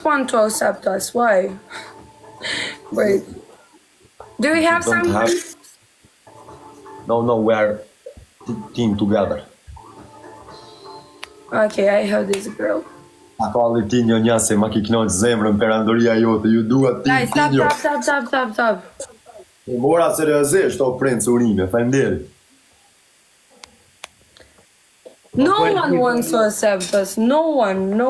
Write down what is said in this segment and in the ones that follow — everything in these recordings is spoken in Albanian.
want to accept us. Why? Wait. Do we have some? No, we are team together. Okay, I have this girl. Falli ti një se ma ki knoq zemrën perandoria jote, ju duat ti Guys, stop. E mora seriozisht o princë urime, faleminderit. No one wants to accept us. No one.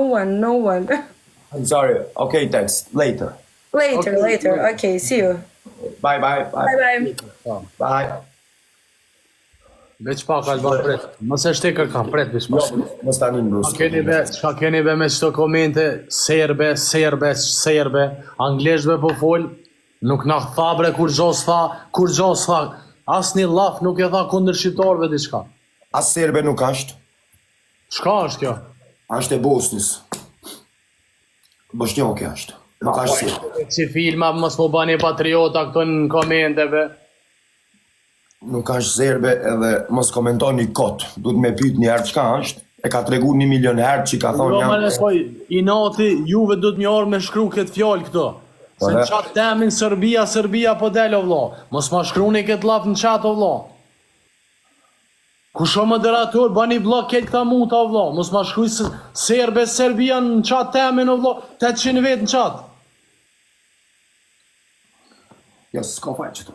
I'm sorry. Okay, text later. Later. Okay, see you. Bye. Bye. Veç pak Alban pret. Mos e shtekër kam pret veç pak. Mos tani mbrus. Çka keni be me çto komente serbe, anglezhve po fol, nuk na tha bre kur gjos tha, asnjë llaf nuk e tha kundër shqiptarëve diçka. As serbe nuk ashtë. Çka është kjo? Ashtë e Bosnjës. Bosnjoke ashtë. Nuk ashtë serbe. Si filma mos po bani patriota këto në komenteve. Nuk ashtë serbe edhe mos komentoni kot. Duhet me pyet një herë çka është. E ka tregu 1 milion herë që ka thonë jam. I nati juve duhet më orë me shkru këtë fjalë këto. Se në qatë temin Serbia po del o vlo. Mos ma shkruni këtë laf në qatë o vlo. Kusho moderator, bani blok këtë këta muta o vlo. Mos ma shkruj Serbia në qatë temin o vlo. 800 vetë në qatë. Ja, s'ka faj që të.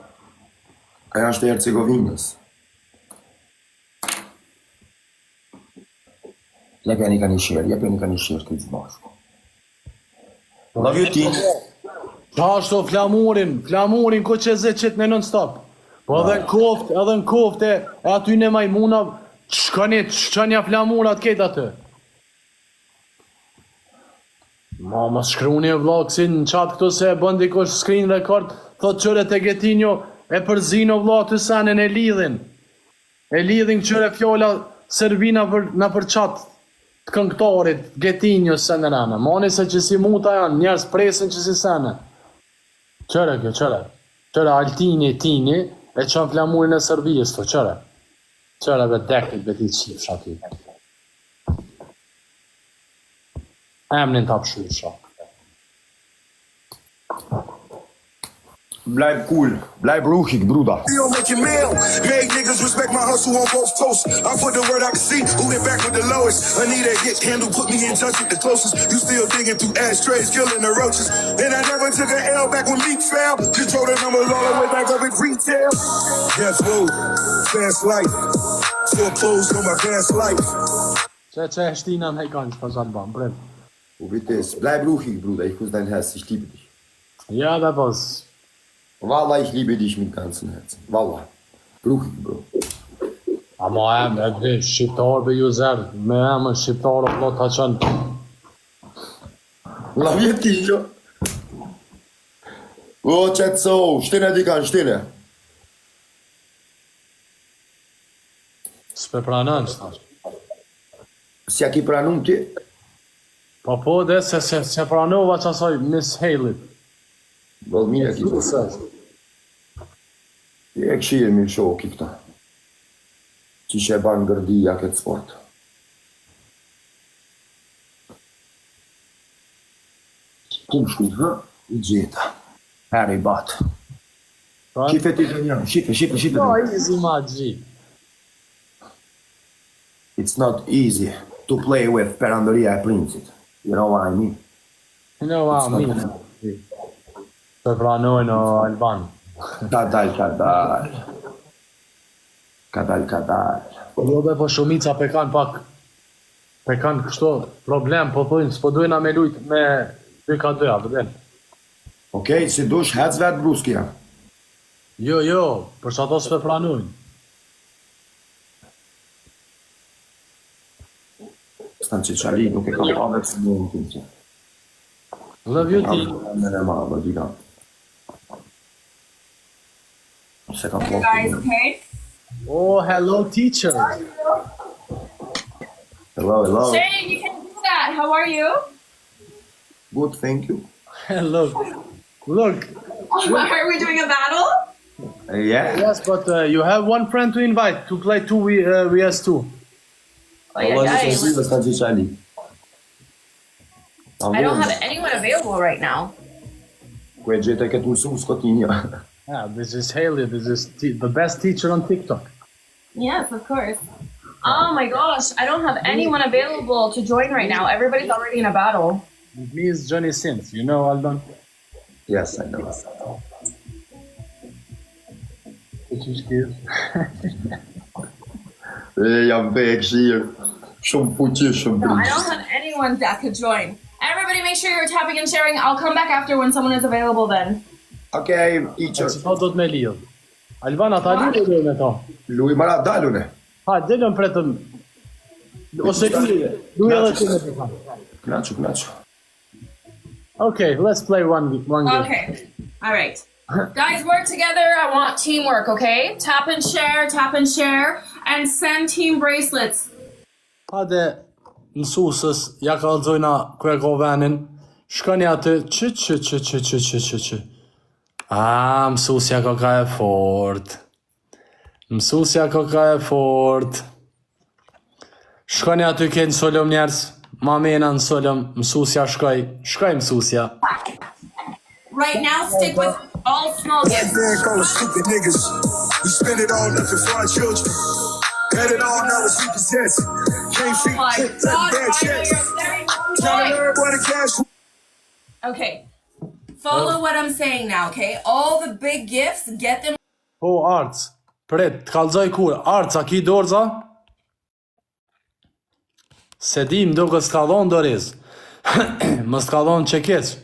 Aja është e Hercegovinës. Jepeni ka një shirë këtë zbashku. Love you ti. Qa është o flamurin ko që zë qëtë në non-stop. Po edhe në koft e aty në majmuna, qënja flamurat këtë aty. Ma shkruni e vlogësin në qatë këto se bëndi ko screen record, thot qëre të Getinjo e përzin o vlogë të sanen e lidhin. E lidhin qëre fjolla Serbina në për qatë të këngëtorit, Getinjo së në rana. Moni se që si muta janë, njerës presin që si sene. Qëre kjo, qëre Altini, Tini, e qënë flamurin e Serbijës të, qëre be deklit beti qifsh aty. Emnin të apshursha. Blijf cool, blijf roegig, broeder. Make niggas respect my hustle on both coasts. I put the word I can see, who hit back with the lowest. I need a hit handle, put me in touch with the closest. You still digging through ashtrays, killing the roaches. And I never took an L back when Meek fell. Control the numbers all the way back up in retail. Yes, whoa, fast life. Foreclosed on my fast life. Që e shtina në hejkan që pas Alban, bret. U vites, blijf roegig, broeder. Ich muss dein Herz, ich liebe dich. Ja, da pas. Wallah, ich liebe dich mit ganzem Herzen. Wallah. Roegig, bro. Ama e shqiptar be ju zërë, me emën shqiptar o plot ha qënë. La vjetillo. O, qëtëso, shtine dikan, shtine. S'pe pranën, që thash. Si a ki pranun ti? Po dhe se pranova që asaj Miss Haley. Vëllëmija ki të. E këshirë mirë shoki këta. Që që e banë gërdia këtë sport. Kum shku, ha? I gjeta. Harry Bat. Shife ti të një, shife. No, easy ma gji. It's not easy to play with perandoria e princit. You know what I mean? You know what I mean? Pe pranojnë o Alban. Kadal. Jo be po shumica pe kanë pak, pe kanë kështu problem, po thujnë, s'po dujna me lujt me 2-2, a vëden. Okej, si dush, hec vetë bruski ja. Jo, për që ato s'pe pranojnë. Stan që qari, nuk e kam pave të së në të që. Love you ti. You guys okay? Oh, hello teacher. Hello. Shane, you can do that. How are you? Good, thank you. Look. Are we doing a battle? Yeah. Yes, but you have one friend to invite to play 2 vs 2. Ay. Stan që qari. I don't have anyone available right now. Ku e gjete këtë mësu skotinja. Yeah, this is Haley. This is the best teacher on TikTok. Yes, of course. Oh my gosh, I don't have anyone available to join right now. Everybody's already in a battle. With me is Johnny Sins. You know, Aldon? Yes, I know. Which is good. Jam vek shirë. Shumë fuqishëm. No, I don't have anyone that could join. Everybody make sure you're tapping and sharing. I'll come back after when someone is available then. Okej, teacher. Si po do të me lidh. Albana, ta lidhë me ta. Luj mara dalune. Ha, delëm pretëm. Ose luj edhe ti me ta. Knaçu. Okay, let's play one game. Okay. All right. Guys, work together. I want teamwork, okay? Tap and share, and send team bracelets. Hade mësusës, ja ka lëzojna Krekovenin, shkoni aty, që. Mësusja ka e fort. Shkoni aty këtë në solom njerës, mamena në solom, mësusja shkoj mësusja. Right now, stick with all small gifts. Man, call us stupid niggas. We spend it all nothing for our children. Got it all now it's repossessed. Can't feed My kids God, bad Ryan, checks. you're very Trying to quiet. learn what the cash. Okay. Follow what I'm saying now, okay? All the big gifts, get them. Po, Arts, pret, t'kallzoj kur, Arts, a ki dorza? Se di mdo kës t'kallon doriz. Mës t'kallon që keq.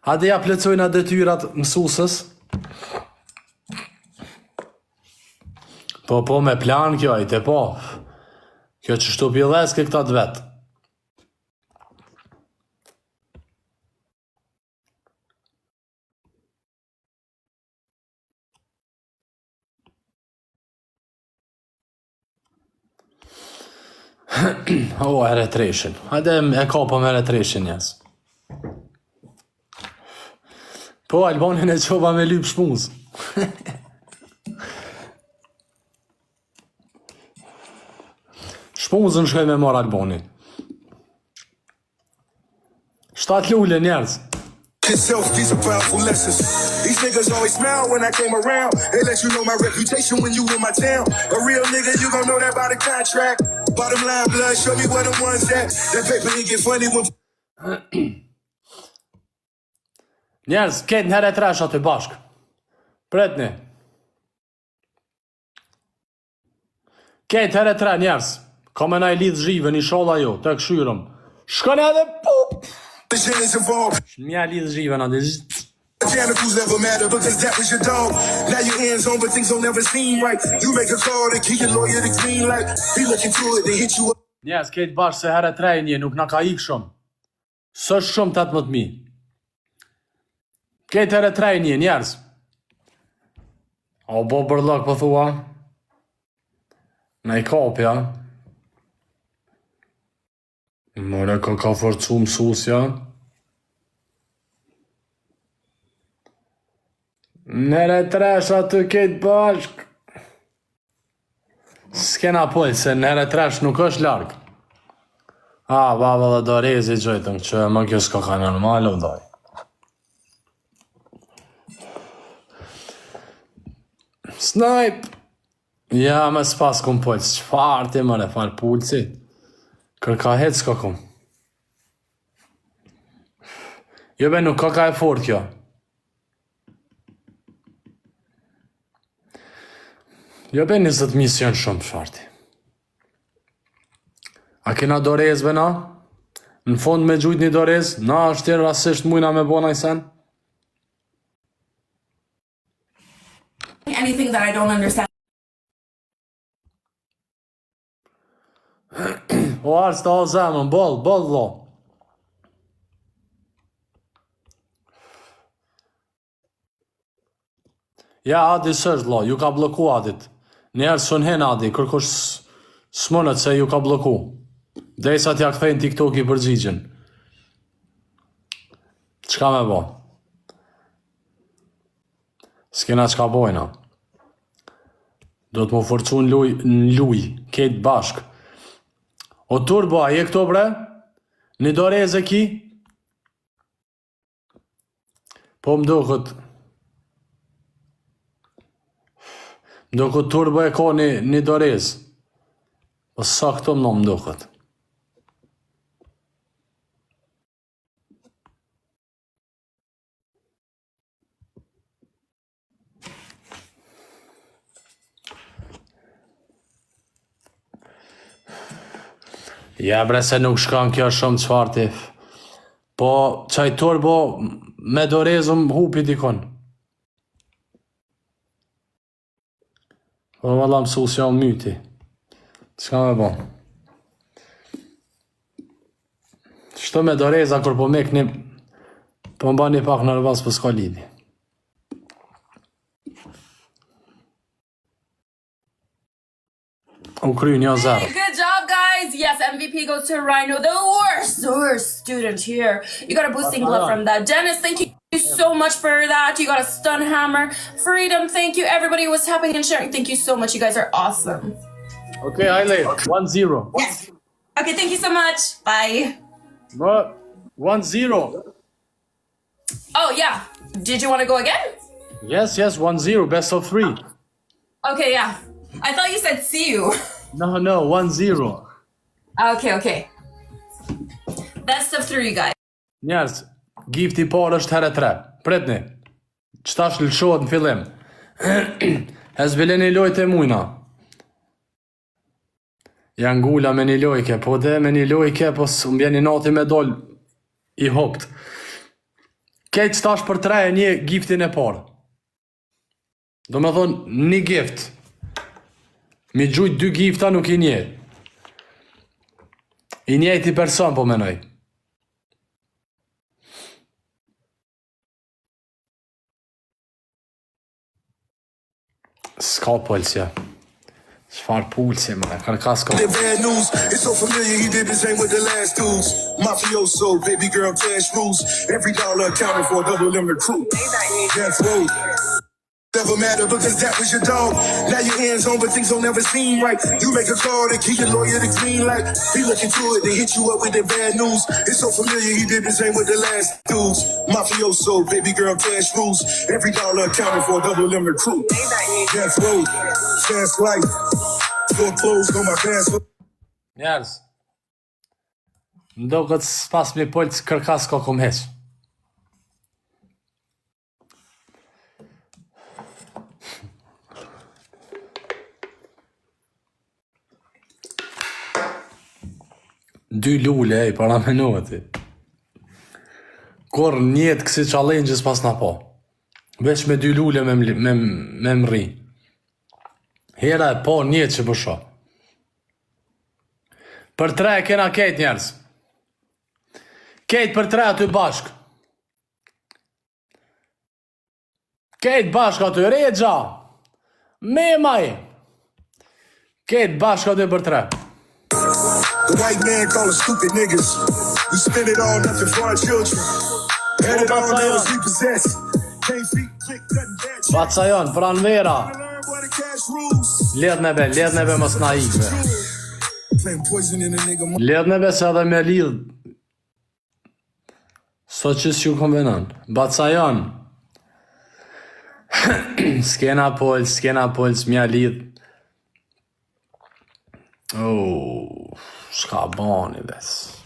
Hade ja plecojna detyrat mësusës. Po, me plan kjo, ajte po. Kjo që shtu pjilleske këta të vetë. E retreshin. Hajde e kapa me retreshin jes. Po, Albanin e qoba me lyp shmuz. Shmuzën shkoj me marr Albanin. 7 lule njerës. Yourself, these are powerful lessons. These niggas always smile when I came around. They let you know my reputation when you in my town. A real nigga, you gon' know that by the contract. Bottom line, blood, show me where the ones at. That paper ain't get funny when. Njerës, ketë në herë e tresh aty bashk. Pretni. Ketë herë e tre njerës. Ka me na i lidh zhive, një sholla jo, të këshyrëm. Shkone edhe pup! The shit is involved. Mja lidh zhive në dhe Mechanicals never matter because that was your dog. Now your hands on, but things don't never seem right. You make a call to keep your lawyer the green light. He look into it, they hit you up. Njerës, ketë bashkë se herë e tre një, nuk na ka ikë shumë. Së shumë 18.000. Ketë herë e tre një, njerës. O bo bërlok po thua. Na i kapja. More ka forcu mësusja. Nere tresh aty ketë bashk. S'kena pojtë se nere tresh nuk është largë. Baba dhe Dorezi gjojtëm që më kjo s'ka ka normal o doj. Snipe! Ja, me s'pas kum pojtë, qëfar ti mëre, farë pulci. Kërka hetë s'ka kum. Jo be nuk ka e fort kjo. Jo be 20 mision shumë sharti. A kena Dorez be na? Në fond me gjujt një Dorez? Na është tjerë rasisht mujna me bona i sen? Anything that I don't understand. O arës ta o zemën, bol, lo. Ja, Adi sështë, lo, ju ka bloku Adit. Njerë sën hen Adi, kërkush s'monët se ju ka bloku. Dejsa t'ja këthejnë TikTok i përgjigjen. Qka me bo? S'kena qka bojna. Do t'mu forcu në luj, ketë bashk. O Turbo, a je këto bre? Një doreze ki? Po më duket Turbo e ka një dorez. Po sa këto më duket. Ja bre se nuk shkan kjo shumë qfarti. Po qaj Turbo me dorezëm hupi dikon. Po valla mësus jam myti. Qka me bo? Shto me doreza kur po mekni, po mba një pak nervos për s'ka lidi. U kry 1-0. Good job, guys. Yes, MVP goes to Rhino, the worst student here. You got a boosting glove from that. Dennis, thank you so much for that. You got a stun hammer. Freedom, thank you. Everybody who was tapping and sharing. Thank you so much. You guys are awesome. Okay, I laid 1-0. Yes. Okay, thank you so much. Bye. What? 1-0. Oh, yeah. Did you want to go again? Yes, 1-0, best of 3. Okay, yeah. I thought you said see you. No, 1-0. Okay. Best of 3, guys. Njerës, gifti parë është herë 3. Pretni, qëtash lëshohet në fillim. Hezbileni lojtë e mujna. Janë gula me një lojke, po dhe me një lojke, po së mbjeni nati me doll i hopt. Kejtë qëtash për 3 e një giftin e parë. Do me thonë një gift. Mi gjujt 2 gifta nuk i një. I njëjti person po menoj. S'ka pulsja. Çfarë pulsi më? Karkas ka. The bad news, it's so familiar, he did the same with the last dudes. Mafioso, baby girl, cash rules. Every dollar accounted for, double limit crew. Death row. Never matter because that was your dog. Now your hands on, but things don't ever seem right. You make a call to keep your lawyer the green light. He looking to it, they hit you up with the bad news. It's so familiar, he did the same with the last dudes. Mafioso, baby girl, cash rules. Every dollar accounted for, double limit crew. Death row, fast life. Foreclosed on my past. Njerës, ndo këtë s'pas me polë të kërkas ka kom heq. Dy lule, para menuati. Kur njetë kësi challenges pas na po. Veç me 2 lule me mri. Hera e po njetë që përsho. Për 3 kena kejt njerës. Kejt për 3 aty bashk. Kejt bashk aty, Regja. Memaj. Kejt bashk aty për 3. The white man call us stupid niggas. We spend it all, nothing for our children. Had it all, now it's repossessed. Can't feet click, nothing bad. Bacajon, pran vera. Learn what the cash rules. Ledh nebe mos na ikve. Playing poison in a nigga. Ledh nebe se edhe me lidh. So që s'ju konvenon. Bacajon. Skena puls, mja lidh. Oh, shka bani ves.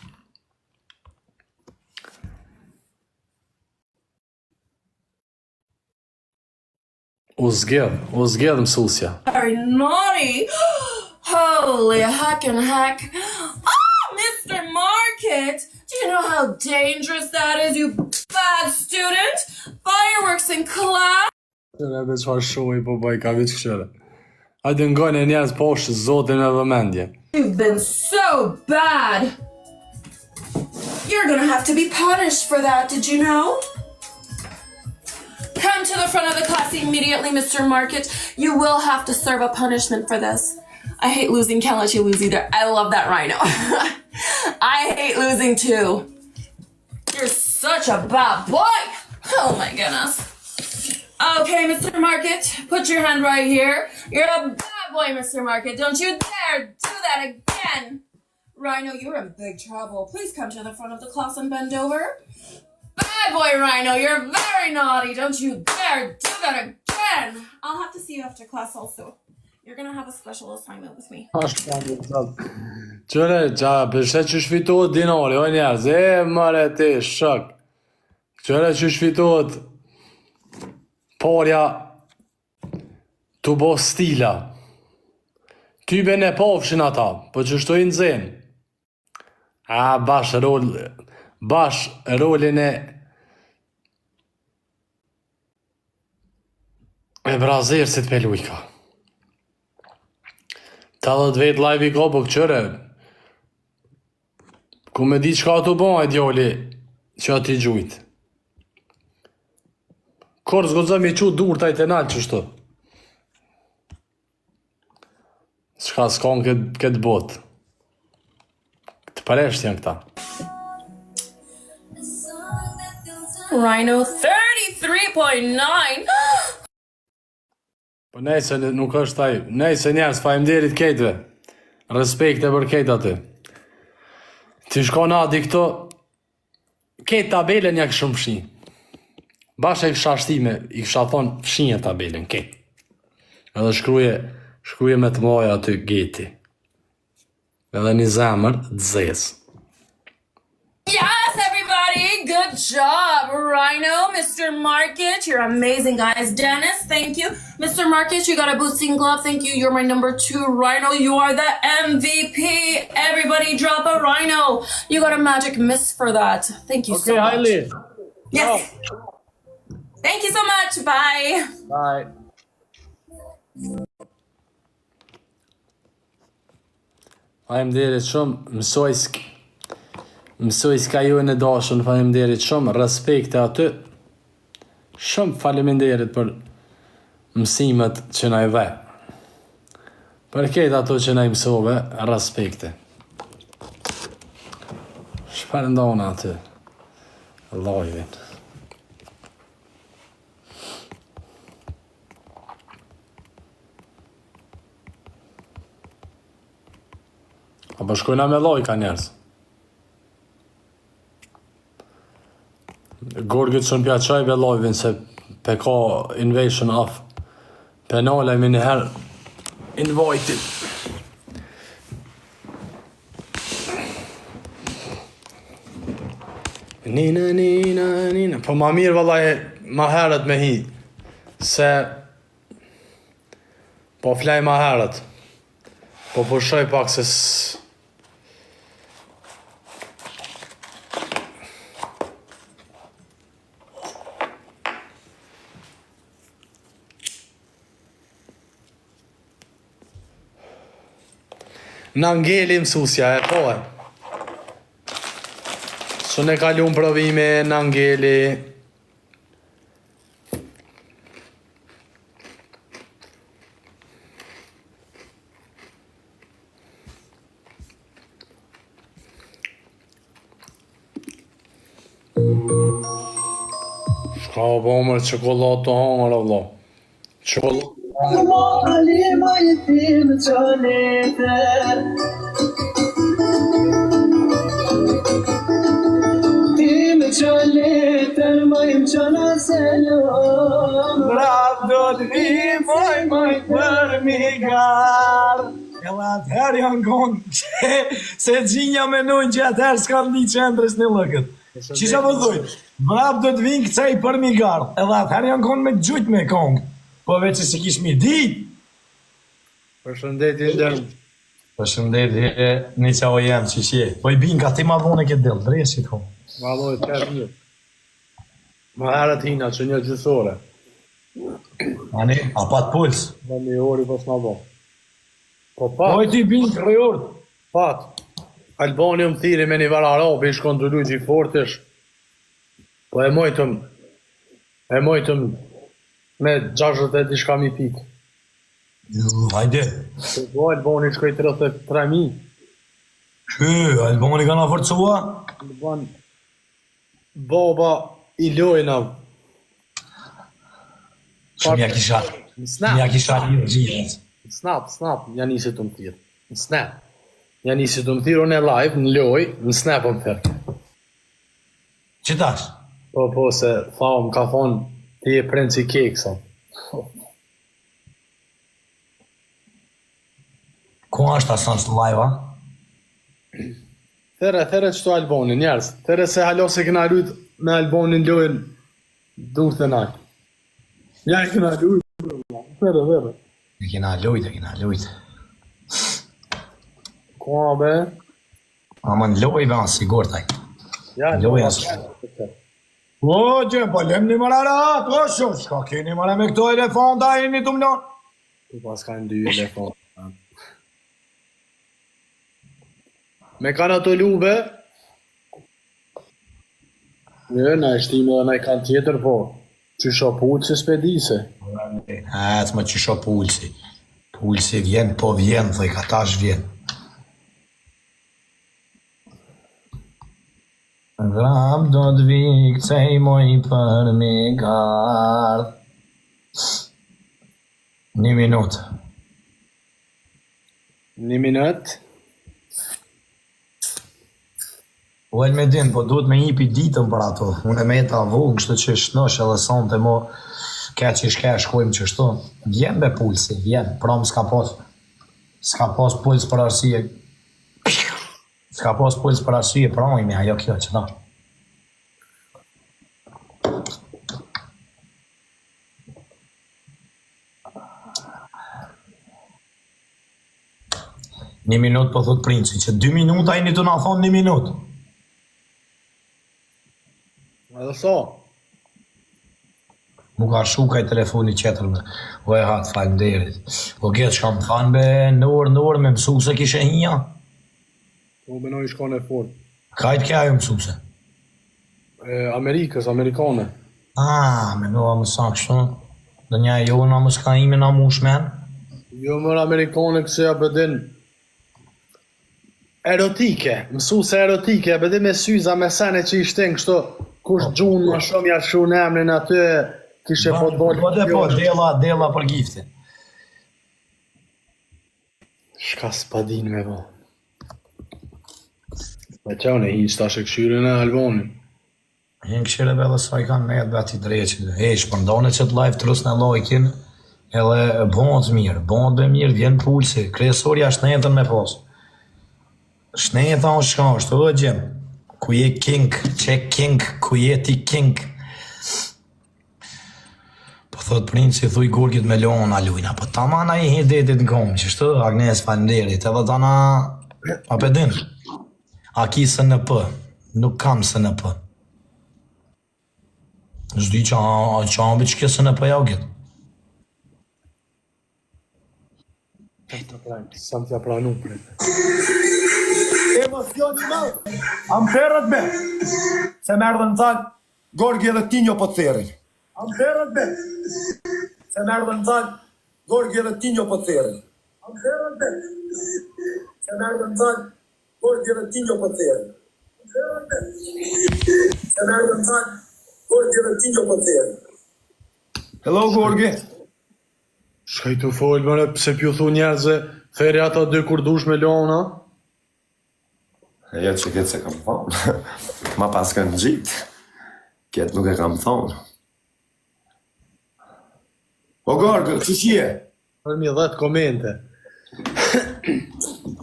U zgjedh mësusja. Very naughty. Holy heck and heck. Oh, Mr. Market. Do you know how dangerous that is, you bad student? Fireworks in class. Qëre dhe qfar shoj, po baj, ka vich këshere. Hajde ngojnë e njerës poshtë zotin e vëmendje. You've been so bad. You're gonna have to be punished for that, did you know? Come to the front of the class immediately, Mr. Market. You will have to serve a punishment for this. I hate losing, can't let you lose either. I love that Rhino. I hate losing too. You're such a bad boy. Oh my goodness. Okay, Mr. Market, put your hand right here. You're a bad boy, Mr. Market. Don't you dare do that again. Rhino, you're in big trouble. Please come to the front of the class and bend over. Bad boy, Rhino, you're very naughty. Don't you dare do that again. I'll have to see you after class also. You're gonna have a special assignment with me. Qëre, qa përshet që shfitohet dinari, o njerëz, mare ti, shok. Qëre që shfitohet parja të bo stila. Tybe ne pafshin ata, po që shtojnë zen. Bash rolin e brazerësit me lujka. 80 vet live I ka, po këqëre. Ku me di qka të bon e djali që ati gjujt. Kor zgozëm I qu dur taj të nalë qështu. Qka s'kon këtë botë. Këtë përesht janë këta. Rhino 33.9. Po nejse nuk është taj. Nejse njerës, faleminderit kejtve. Respekte për kejt aty. Ti shko nadi këto. Kejt tabelen ja këshëm fshi. Bashe I kësha shtime, I kësha thonë fshinje tabelen, kejt. Edhe shkruje me të moja aty geti. Edhe një zemër dzez. Yes, everybody! Good job, Rhino, Mr. Market. You're amazing, guys. Dennis, thank you. Mr. Market, you got a boosting glove. Thank you. You're my number 2, Rhino. You are the MVP. Everybody drop a Rhino. You got a magic miss for that. Thank you so much. Okay, Hailey. Yes. Thank you so much. Bye. Bye. Faleminderit shumë, mësoj s'ka ju në dashën, faleminderit shumë, respekte aty. Shumë faleminderit për mësimet që na I dhe. Për këtë ato që na I mësove, respekte. Shfarë ndonë aty, live-in. Apo shkojna me lojka njerës. Gorgit që në pja qaj be lojvin se pe ka invasion of penale me njëherë invited. Nina. Po ma mirë vallaj ma herët me hi. Se po flaj ma herët. Po pushoj pak se Në ngeli mësusja e po e. Së ne kalun provime në ngeli. Shka po mërë qokolat të hangër, Allah. Qokolat. Halima yetim çalete Tim çalete mayım çala selam Brad do të vi moj për migar. Ella atëherë janë konë se gjinja me nojnë që atëherë s'ka një qendrës në lëkët. Qisha po dhujt, brab do të vinë këcej për migar. Ella atëherë janë konë me gjujt me kongë. Po veç se kish mi di. Përshëndetje ndërm. Përshëndetje, një qao jam që shje. Po I bin ka ti ma dhune këtë del, dresit ho. Valoj, qërë një. Ma herët hina që një gjysore. Ani, a pat puls? Në një ori pas ma bo. Po Po pat, I ti bin krejord. pat. Albani më thiri me një var arabi, shkon të lujgji fortish. Po e mojtëm me 60 e diçka mi pik. Hajde. Po Albani shkoj 33.000. Albani ka na forcua? Alban baba I lojna. Që mja kisha. Në snap. Mja kisha një gjithë. Snap, ja nisi të më tjirë. Në snap. Ja nisi të më thirë në live, në loj, në snap më thirë. Që tash? Po, se më ka thonë, ti e princi keksa. Ku është asan së live, a? There qëto Albonin, njerës. There se halo se këna lujt me Albonin lojën durë të naj. Ja e këna lujt. There. E kena lujt. Kua be? Ama në loj be anë sigur taj. Ja, Loj asë. O, që, po lem një mëra rahat, o shu, shka keni mëra me këto elefonta e një të mlon. Tu pas ka në dy telefon. Me kanë ato lube? Na e shtime dhe na i kanë tjetër, po. Që shopullë që s'pedise. Ecë më që pulsi. Pulsi vjen, po vjen, thëj, ka tash vjen. Rap do të vik, cej moj për me gardh. 1 minutë. 1 minutë? Po e me din, po duhet me njipi ditën për ato. Unë e me ta vogë, kështë që shnosh edhe son të mo ke që shke shkojmë që shto. Vjen be pulsi, vjen, prom s'ka pos puls për arsye. S'ka pos puls për arsye, promimi ajo kjo që da. Një minut po thot princi, që 2 minuta i një të na thonë 1 minut. Edhe so. Mu ka shukaj telefoni qeter me, o e hatë falenderit. O gjetë që kam thanë be në orë me mësu se kishe hinja. Po benoj shkone fort. Kajtë kja jo mësu se? Amerikës, Amerikane. Me nua më sa kështu. Dhe nja jo na më s'ka ime na mu shmen. Jo mërë Amerikane këse abedin erotike, mësu se erotike, abedin me syza me sene që ishten kështu, kush gjunë më shumë ja shu në emrin aty, kishe fotbol. Po, dela për giftin. Shka s'padin me bo. Me qane hinë tash e këshyrin e Albonin. Hinë këshyre be dhe sa i kanë me jetë beti dreqit. Shpërndone që të live trus në lojkin, edhe bëndë be mirë, vjen pulsi, kresoria shnetën me posë. Shneta o shka është, o gjem, ku je king, që king, ku je ti king. Po thot princi, thuj gurgit me lona lujna, po ta mana i hidetit në gomë, që shtë, Agnes falenderit, edhe ta na, a pedin, a ki së në për, nuk kam së në për. Zdi që ambi që kësë në për ja u gjithë. Sa më t'ja pranu për Emocioni malë. Amperët me. Se merdhe në thanë, Gorgi edhe Tinjo po të therin. Amperët me. Se merdhe në thanë, Gorgi edhe Tinjo po të therin. Amperët me. Se merdhe në thanë, Gorgi edhe Tinjo po të therin. Amperët me. Se merdhe në thanë, Gorgi edhe Tinjo po të therin. Hello, Gorgi. Shka i të folë, mëre, pse pju thu njerëzë, theri ata 2 kur dush me lona? E jetë që këtë se kam thonë. Ma pas kanë gjitë. Këtë nuk e kam thonë. O Gorgë, që shie? Për mi 10 komente.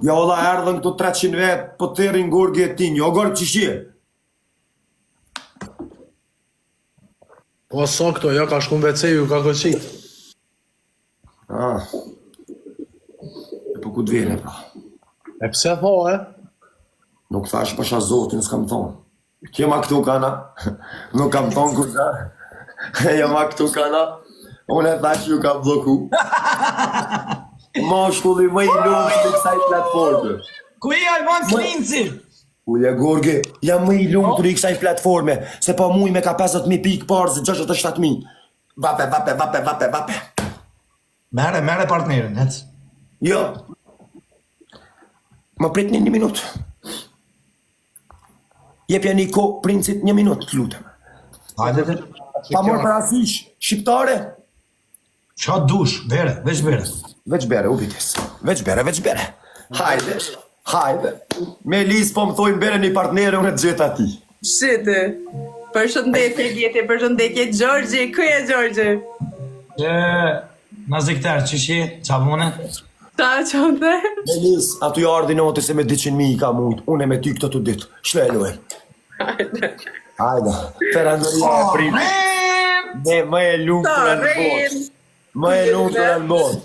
Ja ola erdhën këto 300 vetë, po të therin Gorgi e Tinjo. O Gorgë, që shie? Po so këto, ja ka shkun veceju, ka këqit. Po ku të vene, pra? E pse tho, Nuk thash pasha zotin, s'kam thonë. Kjema këtu kana, nuk kam thonë kur ka. Jema këtu kana, unë e thash ju kam bloku. Ma shkulli më i lumë të kësaj platforme. Ku i Alban Klinci? Ullja Gorgi, jam më i lumë të kësaj platforme, se po muj me ka 50.000 pikë parë zë 67.000. Vape. Mere partnerin, hec. Jo. Më prit një minutë. Jepja një ko princit 1 minutë, të lutëm. Hajde të... Pa morë për asysh, shqiptare? Qa dush, bere, veç bere. Veç bere, u bites. Veç bere. Hajde. Hajde. Melis po më thojnë bere një partnere unë të gjitha ti. Shite. Përshëndetje Gjeti, përshëndetje Gjorgji, këj e Gjorgji? Naziktar, qëshi, qabune? Ta që më the? Melis, aty ardi noti se me 200.000 i ka mujt, une me ty këtë të ditë. Shleloj. Hajde. Perandoria e pritë. Ne më e lutër e në botë. Më e lutër e në botë.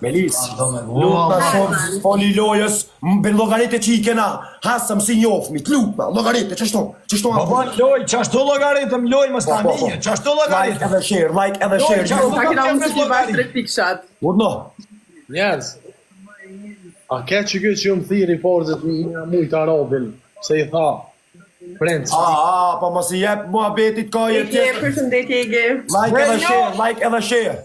Melis, lutëna shumë, foli lojës, me logarite që i kena, hasëm si njofmi, lutëna, logarite, qështu? Baba, loj, qashtu logaritëm, loj më stanije, qashtu Like logaritëm. edhe share, like edhe share. Ta kina unë që ti bash 3 pikshat. Urno, Njerëz, a ke që këtë që ju më thiri forzit një mujtë arabin, se i tha, princë. pa mos i jep mua betit ka jetë Ege, tjetër. përshëndetje Ege. Like edhe share.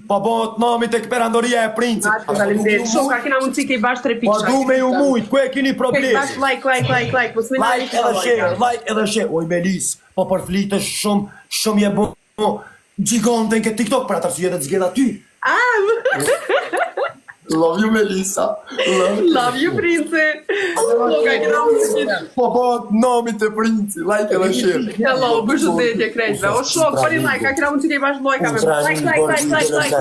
Pa bëhet nami të këperandoria e princit. Atë faleminderit. Shoka kina unë që i bash 3 Po pikshat. du me ju mujt, ku e kini Kej problemi? bash like, mos me Like edhe share. Oj Melis, po përflitësh shumë je bo gjigante në këtë TikTok për atërsi edhe të zgjeda ty. Love you Melisa. Love you, prince. Shoka kina unë që i Po bëhet nami të princi, like edhe share. Hello, përshëndetje krejtve. O shok, për i like, a kina unë që i bash lojka me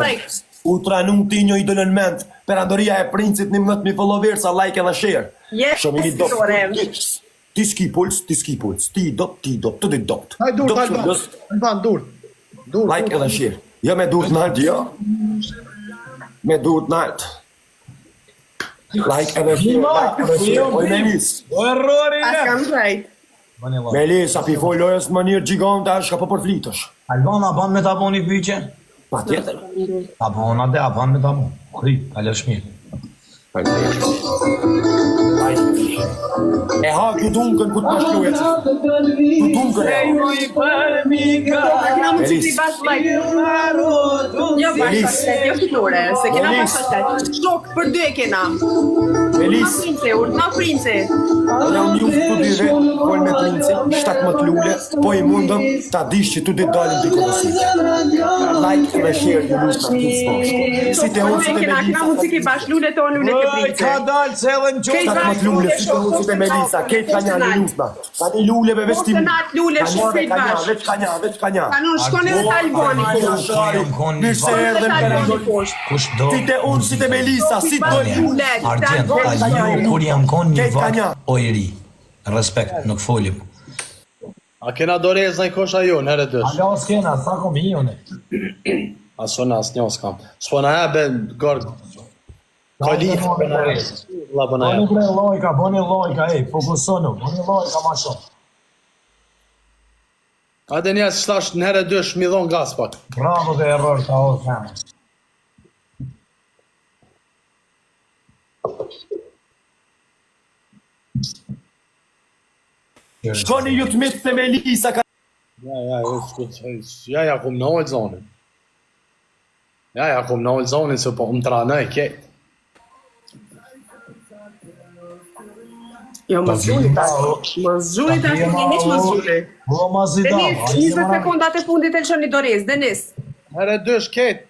like. Ultra nuk ti një idolën ment. Perandoria e princit 11.000 followersa, like edhe share. Yes, Shumë i dop. sore. Ti s'ki puls. Ti dop, të dit dopt. Haj dur, Dop haj ban, shurgës, dur. Dur. like edhe share. Jo me dur t'nalt, jo. Me dur t'nalt. Like edhe share. Oj Melis. O errori, As kam drejt. Melis, a pi folojës në mënyrë gjigante, a shka po përflitësh. Albana, ban me t'abon i pyqe? Pa tjetër. Abona dhe, ban me t'abon. Kri, alë shmirë. E ha kjo dunkën ku t'pashlujet. Kjo dunkën e ha. A kina unë që i bash like. Jo bash pastet, jo fitore, se kina bash pastet. Shok, për 2 e kena. Melis, Urna prince. jam ju të dyve, kol me princi, 17 lule, po i mundëm, ta dish që tu dit dalim t'i kodësit. Like edhe share, ju lusë në këtë smoshko. Si te unë, si te Kina unë që i Melisa. bash lule të lule të Oj, ka prince. dalë se edhe në qo. 17 lule, si te unë, si te Melisa, ketë ka një një lusna. Ka një luleve veç ti. Mos të natë lule, shprit bash. Veç ka një. Kanon, shkon edhe të Albani poshtë. Mirë se Shkon edhe erdhe të në Albani perandori. poshtë. Kush do? Si te unë, si te Melisa, si të Lule, Argent, të a Albani. ju kur jam kon një Kejt ka vakt një. o i ri. Respekt, nuk folim. A kena dorez në i kosha ju, në herë dësh. Alo, s'kena, sa kom i une. A sona as një s'kam. S'po na ebe gërg. Kalif, bëna ebe. La bëna Boni ebe. bre lojka, fokusonu, boni lojka ma shumë. Ate njerës shtash në herë dësh mi dhon gas pak. Bravo dhe error ka o themë. Shkoni ju të mitë se Melisa ka... Ja, kum në ojtë zonin. Ja, kum në ojtë zonin, se po më tranoj kejt. Jo, më zhulli ta. Më zhulli ta, se një heq më zhulli. Bro ma zi dam. Denis, 20 sekundat e fundit e lëshoni dorez, Denis. Herë dësh kejt.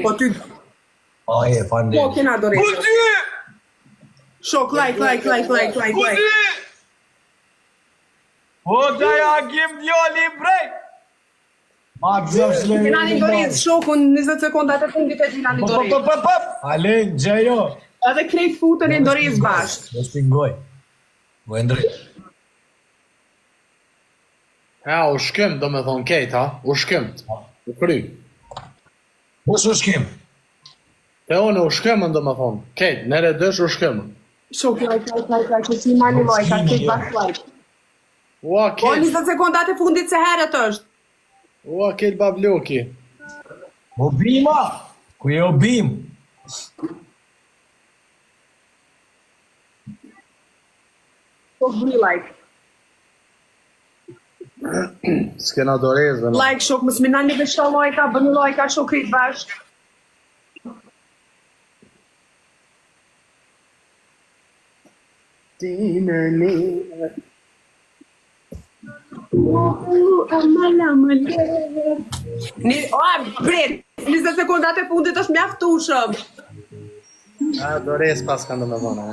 Po ty, O e, fande. po kena dorez. Shok, like. O gjaja gjem djoli brej. Ma gëzësh le. Kena një dorez, shokun 20 sekundat e fundit e gjina një dorez. Alen, gjejo. Edhe krejt futën e dorez bashkë. Do shpingoj. U e ndri. Ja, u shkym, do me thonë kejt, ha? U shkym. U kry. Mos u shkim. E unë u shkymën, do me thonë. Kejt, nere dësh u shkymën. Shok, like, që si mani lojka, krejt bashkë like. Ua, Po kejt. 20 sekundat e fundit se herët është. Ua, kejt babluki. O bima. Ku je o bim? Shok, bëni like. S'kena dorez, dhe në. Like, shok, më sminani dhe shto lojka, bëni lojka, shok, krejt bashkë. Bret, 20 sekundat e fundit është mjaftueshëm. Dores pas kanë me vona,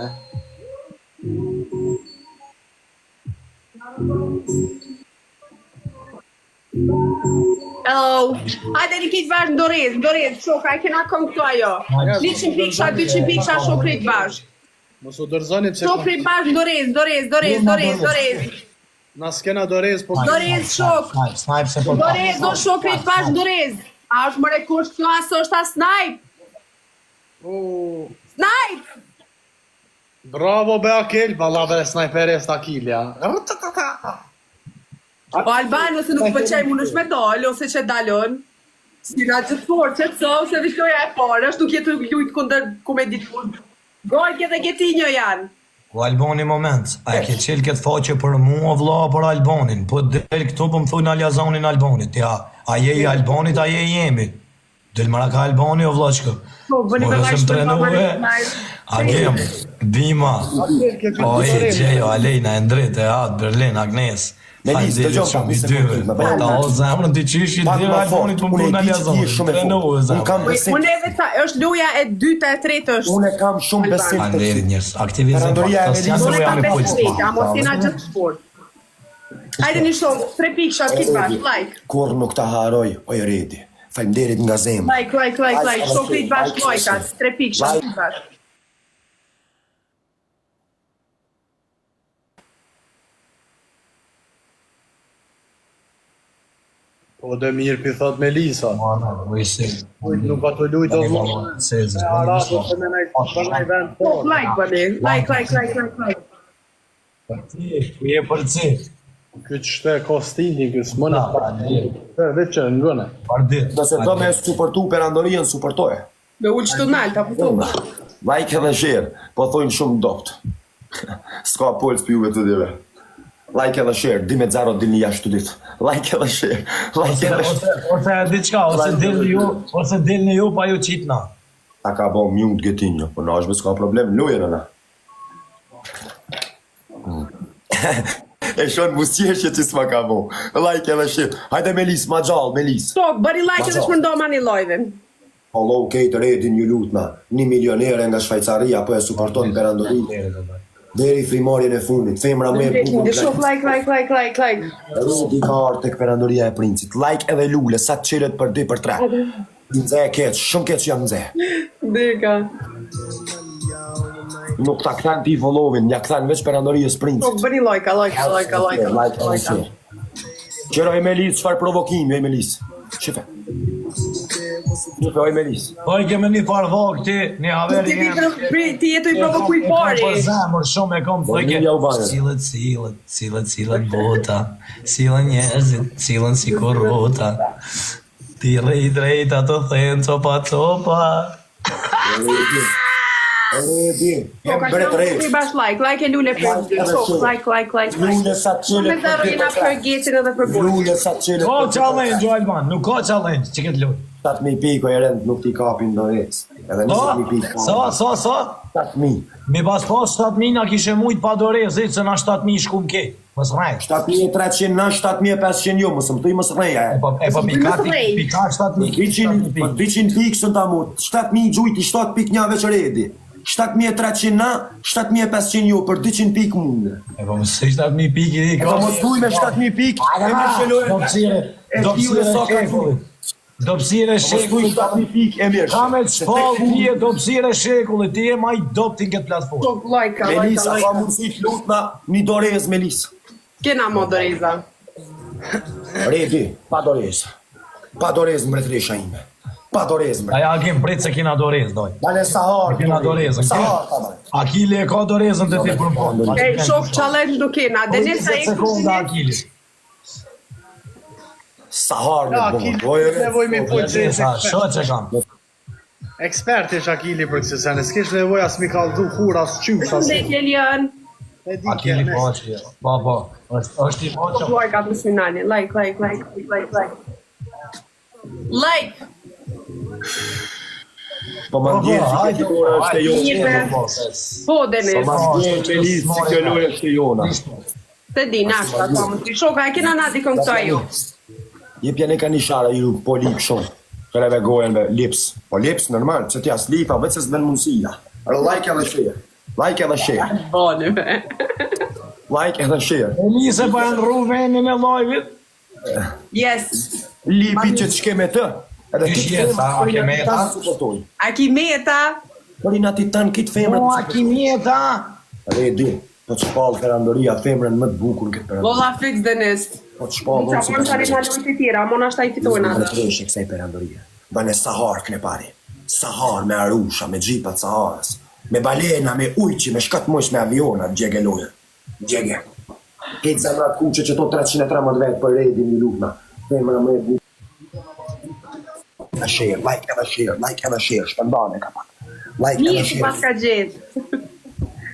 Hello. Hajde rikit bash Dorez, shok, I cannot come këtu ajo. 100 piksha, 200 piksha, shokrit bash. Mos u dorëzoni pse Shokrit bash Dorez. na skena Dores, po Dorez, shok. Snipe se po. Dorez, do shokrit bash Dorez. A është më rekurs kjo asë është a snipe? Snipe! Bravo be Akel, valla be snajpere sta Akilja. O Alban, ose nuk pëlqej mu nësh me dalë, ose që dalën. Si nga gjithë forë, që të so, se vishtoja e parë, është nuk jetë lujtë kunder komeditur. Gojke dhe Getinjo janë. O Albani moment, a e ke qelë këtë faqe për mua vlla për Albanin, po del këtu po më thuj në Aljazonin Albanit, ja, a je i Albanit, a je i jemi. Del mara ka Albani o vlla qëka. Po, bëni me lajsh për në Agem, Bima, o e Gjejo, Alejna, Endrit, e Atë, Berlin, Agnes. Melis, të gjohë pak, nisë e Po ta o zemrën të qishit dhe Albanit më për në Aljazonin. Unë kam besim. Unë e vetë, është luja e dyta e tretë është. Unë kam shumë besim të Anderi ty. njërës, aktivizim Perandoria e faktas, janë Unë e duja kam me besë polës tretë, a mos jena gjithë sport. Hajde një shumë, 3 piksha, kitë bash, like. Kur nuk ta haroj, o i redi. Falmderit nga zemë. Like, shokrit bash, lojkat, 3 piksha, kitë bash. Po dhe mirë pi thot Melisa. Nuk ka të lujt o vlo. Arabu se me nëjë vend Po, por. like, bëni, like. Ku je për ci? Këtë shte kostini, kësë më në vetë që në ngëne. Pardit. Nëse do me supportu perandorien, supportoje. Me ullë që të nalë, ta përtu. Like edhe share, po thojnë shumë dopt. S'ka puls për juve të dive. Like edhe share, di me 0 dilni jashtë të ditë. Like edhe share, like edhe share. Ose diçka, ose dilni ju pa ju qitna. Ta ka bo mjungë Getinjo, po na është me s'ka problem, luje në na. E shonë musqeshje që s'ma ka bo. Like edhe share. Hajde Melis, ma gjallë, Melis. Shok, bëri like edhe shpërndo ma një lojven. Follow Kate Redin ju lutna. 1 milionere nga Shvajcaria, po e supporton perandorin. Deri frimarjen e fundit, femra me Dhe shok, like. Rudi ka artë tek perandoria e princit. Like edhe lule, sa të qilet për 2 për 3. Nxe e keq, shumë keq jam nxe. Dika. Nuk ta këthen ti followin, ja këthen veç perandorijës princit. Shok, bëni like. Qero e Melis, qfar provokimi, e Melis. Shife. Shife, o e Melis. Po i keme një farvok ti, një haveri Ti jetu i provokuj pari. Për zemër shumë e kom thëke. Cilët bota, cilën njerëzit, cilën si korrota. Ti drejta të thënë copa. Jem bret rejt. Bash like e lule për dy. Shok, like. Lule sa të Me qilet zero jena për getin edhe për burë. Lule sa të qilet Ko challenge, Alban, nuk ka challenge, që këtë luj. 7.000 piko e rend nuk t'i kapin do rec. Edhe 20.000 piko. Sa? 7.000. Mi pas pas 7.000 na kishe mujt pa dorezi, se na 7.000 shkum ke. Mës rejt. 7.300 na, 7.500 jo, mësë më tuj mësë reja. E pa pika 7.000. 200 pikë së në ta mut, 7.000 gjujti, 7 pikë një veç redi. 7.300 na, 7.500 jo, për 200 pikë mundë. E pa mësë 7.000 piki i E pa më tuj me 7.000 pikë, e me shelojë. Dopsire Mos tuj shekullit. 7.000 pikë, e mirë. Ka me të shpall, ti e dopsire shekullit, ti e ma i doptin këtë platformë. Shok, like. Melis, a ka mundësi të lutna një dorez, Melis. Kena mo doreza. Redi, pa dorez. Pa dorez mbretresha ime. Pa dorez mbret. Aja kem prit se kina dorez, doj. Bale Sahar. Kena dorezën. Sahar, ta bale. Akili e ka dorezën të ti për më. Ej, shok, challenge nuk kena. Denisa e 20 sekonda Akili. Sahar me Akili, nevoj me full Sho që kam. Ekspert ish Akili për kësë sene, s'kesh nevoj as mi kaldu hur, as qysh, as... Dhe Lelian. Akili po që po, është i po që. Like ka të finale. Like. Like. Po ma ndjerë që këtë lore është e jona. Po, Denis. Po ma ndjerë Melis që këtë lore është e jona. Se di, nashta, ta më të shoka, e kena nati kënë ju. Jepja ne ka një shara ju po lip shumë. Këreve gojen me lips. Po lips, normal, që t'ja s'lipa, vetë se s'ben mundësia. Like edhe share. Like edhe share. Bani me. Like edhe share. Elise po janë rru vendin e live-it. Yes. Lipi që të shke me të. Edhe Ish ti jes, a ke meta? suportoj. A ki meta? Por i nati tanë kitë femrën. O, a ki mjeta? Edhe e di, po të shpallë perandoria femrën më të bukur në këtë perandoria. Lola fix the nest. Po të shpallë Qa po në qari në lojt e tjera, mona shta i fitojnë Në atë. të reshe kësaj perandoria. Bane Sahar këne pari. Sahar me Arusha, me gjipat Saharës. Me balena, me ujqi, me shkat mojsh me avionat, gjege lojë. Gjege. Këtë zemrat kuqe që to 313 vetë për redi një lukna. Femra me bukur. Share, like edhe share, shpëndane ka pak. Like edhe Mirë që pas share, ka gjithë.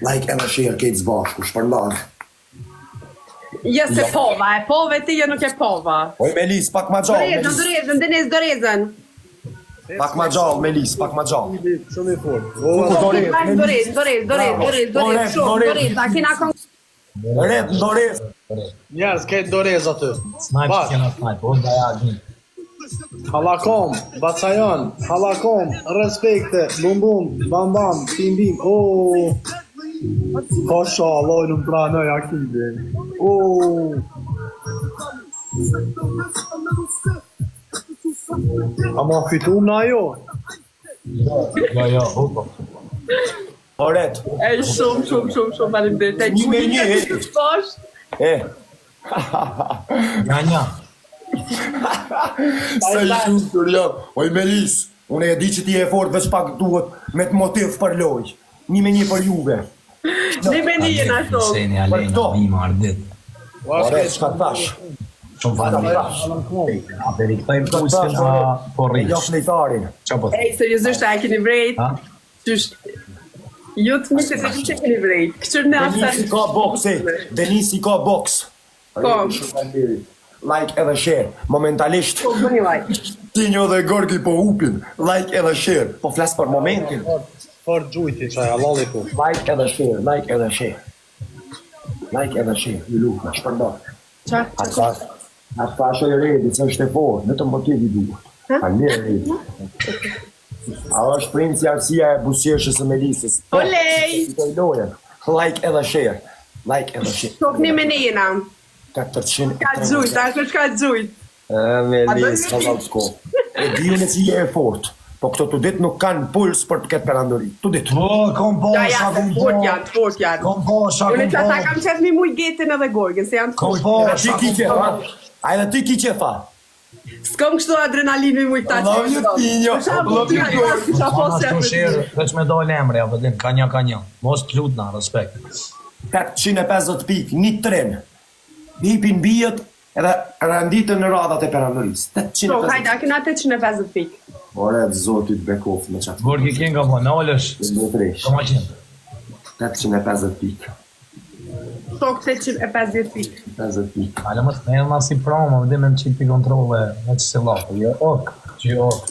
like edhe share, këtë zbashku, shpëndane. Ja se pova, e pove ti jo nuk e pova. Oj Melis, pak ma gjallë, Dorezën, Denis, dorezën. Pak ma gjallë, Melis, pak ma gjallë. Shumë i fort. Dorez, a kena kon... Red, ndores. Njerëz, këtë dorez aty. Snipe që kena snipe, o da ja gjin. Halakom, bacajon, halakom, respekte, bum bum, bam bam, bim bim, Pasha, Allah në më pranoj akide. A ma fitum na jo? Jo, huko. Oret, E shumë, faleminderit. E Një me një, gjujtë e. që shposh. Nja. se i shumë të rjam. Oj Melis, unë e di që ti e fort veç pak duhet me të motiv për loj. Një me një për juve. Një me një jena shumë. Seni Alena, mi mardit. Oret, shka të tash? Shumë faleminderit. A për i këtajmë pulsin a po Jo rrish. flejtarin. Qa po Ej, seriozisht, a e keni vrejt? Ha? Qysh... Jo të mi se që keni vrejt. Këqër në Denisi ka boks, Denisi ka boks. Po. Like edhe share, momentalisht. Po, bëni like. Tinjo dhe Gorgi po upin, like edhe share. Po flas për momentin. Fort gjujti qaj, Allah li ku. Like edhe share, like edhe share. Like edhe share, një luk, në shpërdoj. Qa? Atë thashe e redi, që është e forë, në të motivi duhet. A mirë redi. A është princi arsia e busjeshës e Melisës. Olej! Të i lojen. Like edhe share. Like edhe share. Tok një me një jena. 400. Ka gjujt, a është ka gjujt. Melis, ka valë s'ko. E di unë që je e fort. Po këto të ditë nuk kanë puls për të këtë perandori. Të ditë. Po, kom po, Ja, sa të kom po. fort janë. Kom po, sa Unë kom që ata po. kam qef mi muj getin edhe gorgën, se janë të Kom fort. po, Edhe ti sa ki kom qefa. po. A edhe ti ki qefa. S'kom kështu adrenalin mi muj këta Allah, që një tinjo, Allah, një tinjo. Mana shtu shirë, veç me dojnë emre, ja vëllim, ka një. Mos të lutna, respekt. 450 pikë, një tren. Hipin bijët edhe randitën në radhat e perandorisë. Shok, 850. hajde, a kena 850 pikë. Ore, zotit Bekov me qatë. Gorgi Kinga po, në olësh, Në të resh. ka ma qenë. 850 pikë. Shok 850 pikë. 50 pikë. Ale më të me ma si promo, vëdim e më qipi kontrole, me që se lapo, jo, ok, që ok.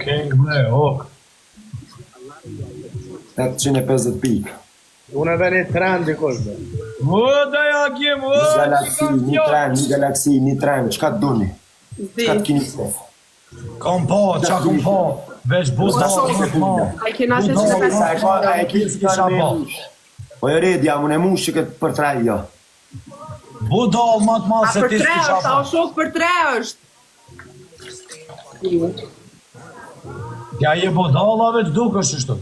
King me, ok. 850 pikë. Unë edhe një trend i koshbe. Më da ja kjem, Një galaksi, një galaksi, një tren, qka të doni? Zdi. Qka të kini se? kom po, qa kom po, veç buda, kom po. A kena A 850 e kini si Qa po? Po e redi, jam unë e mush që këtë për traj, jo. Budal më të A malë se për ti 3 s'ki qa është, a po. o shok për 3 është. Ja je budala veç duke është shtu.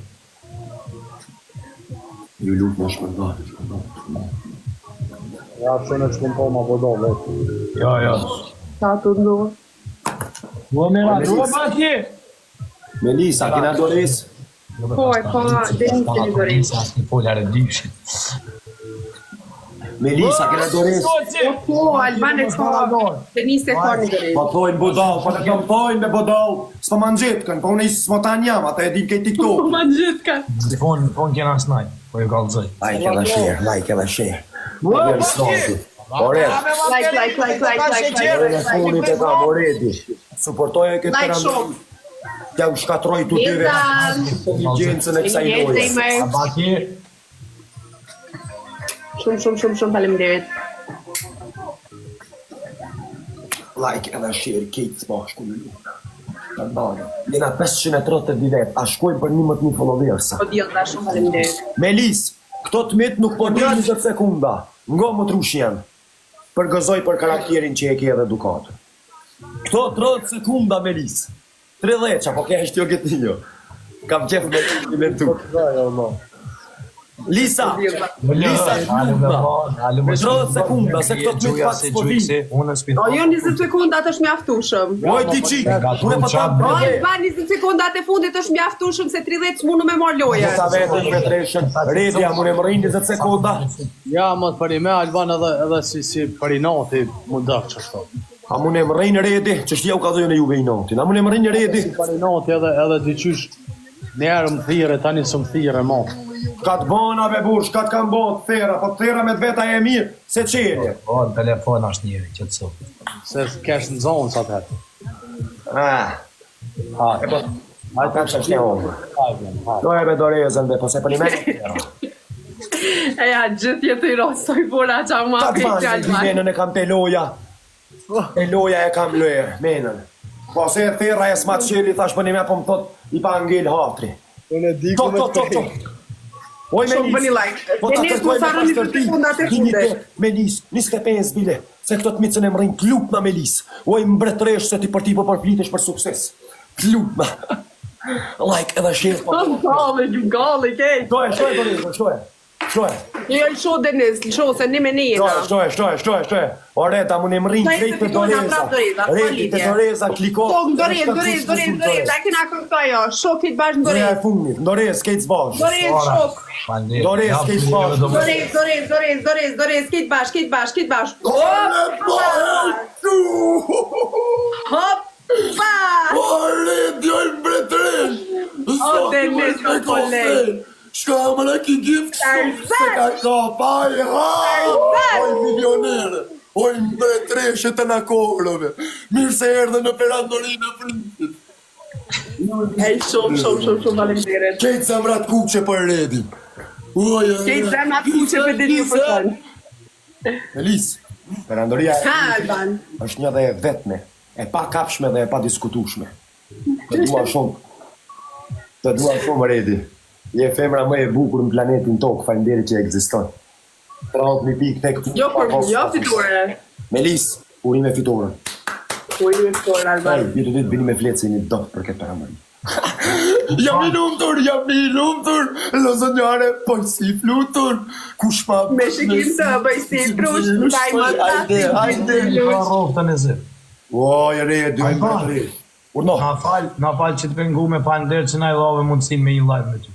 Ju lutë më shpërdoj. Ja, që në që po ma podo, Jo. Qa të ndohë. Ua mira, ua baki! Melisa, kina dores? Po, Denis të një dore. Sa s'ki polare dyshit. Melisa, kina dores? Po, Albane ka Denis e ka një dore. Po thojnë budal, po të kam thojnë me budal. S'po ma nxetë kënë, po unë i s'mo ta njam, ata e din kej TikTok. Po, ma gjithë ka. Fon kena snaj, po ju kalëzoj. Like edhe share, like edhe share. Veri snoti. Ore, Like. telefonit e kam oredi. Suportoj e këtë Like përëndër. Tja u shkatroj të dyve inteligencën e kësaj loje. A baki, Shumë faleminderit. Like edhe share, kejtë s'bashku në luka. Jena 532 vet, a shkojmë për 11.000 followersa. Po djellta, shumë faleminderit. Melis, këto të mit nuk po di 20 sekunda. Ngo më trush janë. Përgëzoj për karakterin që e ke edhe Dukatë. Këto 30 sekunda, Melis. 30, apo ke heshtjo Getinjo. Kam qef me tu. Lisa, Lisa, me 30 sekunda, se këto të mit pak s'po vinë. O, jo 20 sekundat është mjaftueshëm. Oj, ti qik, unë e pëtam O, ba 20 sekundat e fundit është mjaftueshëm se 30 s'munu me marrë loje. sa vetën me treshën, redja më në më rrinë 20 sekunda. Ja, më të për i me Alban edhe si për i nati mund dërë që shto. A më në më rrinë redi, që shtja u ka dhejën e juve i natin. A më në më rrinë redi. Për i nati edhe dyqysh njerë më thire, tani së më thire mo. Ka të bëna be bursh, ka të kam bënë të thera, po të thera me të veta e mirë, se qenje. Po, në telefon është njëri, që të sot. Se kesh në zonë sa të hetë. E po, ka që është e omë. Do e me dorezën dhe, po se për një me të thera. E ja, gjithë jetë i rostoj pura që ma Ka të për banë, Alban. menën e kam te loja. E loja e kam lërë, menën. Po se e thera e s'ma të qeli, thash për një me, po më thot i pa ngel hatri. To. Oj, Shumë bëni like. Denis, mu sarë 20 sekundat e fundet. Melis, 25 bile, se këto të micën e më rrinë klupna Melis. Oj, mbretresh se ti për ti po përflitesh për sukses. Klupna. Like edhe shirë. Galli, kej. Shtoje. Jo, i sho Denis, i sho se një me një jena. Shtoje. Oreta, mu në më rrinë krejt të Doreza. Rejt të Doreza, kliko. Po, Dorez, a kena kërta jo, shokit bashkë në Doreza e Dorez. fundit, Dorez, kejt zbash. Dorez, shok. Dorez, kejt zbash. Dorez, kejt bashkë. Hoppa! Djoj mbretresh. O, Denis, o, kolej. Shka më në ki gift se ka kapa i oj milionere, oj mbretreshe të në kohrove, mirë se erdhe në perandorinë e printit. Ej, shumë faleminderit. Kejtë zemrat kuqe për redin. Kejtë zemrat kuqe për diri për tënë. Melis, perandoria Ha, Alban. është një dhe e vetme, e pa kapshme dhe e pa diskutushme. Të dua shumë redi. Je femra më e bukur në planetin tokë, faleminderit që ekziston. 30.000 pikë tek tu. Jo, për jo fitore. Melis, urime fitore. Urime fitore, Alban. Vitu ditë vini me fletë se një dot për këtë paramëri. Jam i lumtur, lozonjare, po si flutur, kush pa... Me shikim të bëj si prush, taj më tati. Hajde. Roftë në zë. Oj, re, dy mbretëri. Urno. Na fal që të pengu me panderë që na i lave mundësin me i live me ty.